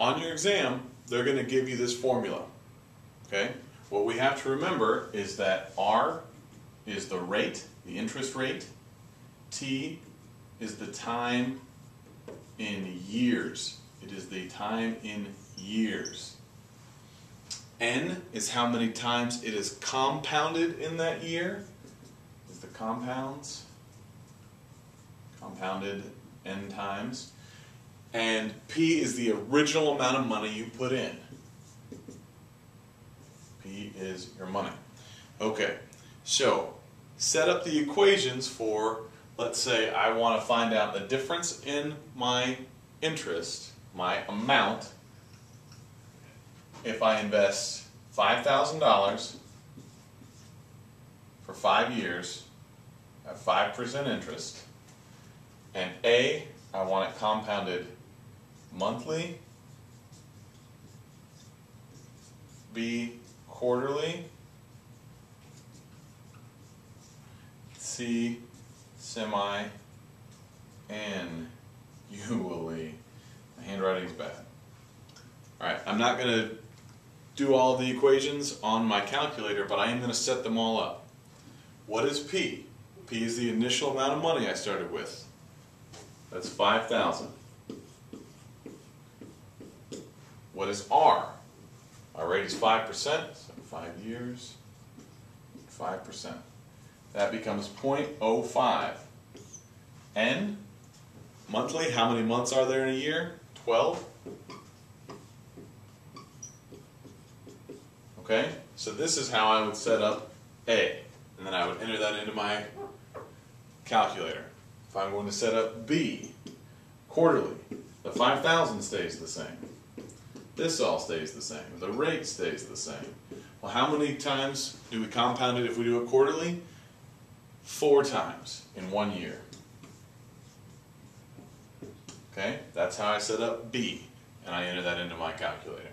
on your exam, they're going to give you this formula. Okay? What we have to remember is that R is the rate, the interest rate. T is the time in years. It is the time in years. N is how many times it is compounded in that year. Is the compounds. Compounded N times. And P is the original amount of money you put in. P is your money. Okay, so set up the equations for, let's say I want to find out the difference in my interest, my amount, if I invest $5,000 for 5 years at 5% interest, and A, I want it compounded monthly, B, quarterly, C, semi-annually. My handwriting's bad. Alright, I'm not going to do all the equations on my calculator, but I am going to set them all up. What is P? P is the initial amount of money I started with. That's 5,000. What is R? Our rate is 5%, so 5 years, 5%. That becomes 0.05. N, monthly, how many months are there in a year? 12. Okay, so this is how I would set up A, and then I would enter that into my calculator. If I'm going to set up B, quarterly, the 5,000 stays the same. This all stays the same. The rate stays the same. Well, how many times do we compound it if we do it quarterly? 4 times in 1 year. Okay, that's how I set up B, and I enter that into my calculator.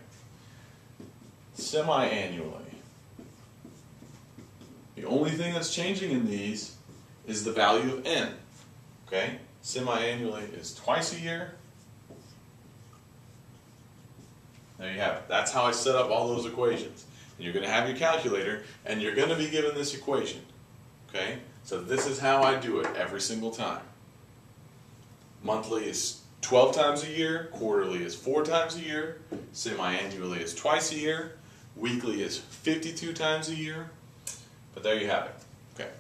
Semi-annually. The only thing that's changing in these is the value of N. Okay, semi-annually is twice a year. There you have it. That's how I set up all those equations. And you're going to have your calculator, and you're going to be given this equation. Okay? So this is how I do it every single time. Monthly is 12 times a year, quarterly is 4 times a year, semi-annually is twice a year, weekly is 52 times a year. But there you have it. Okay.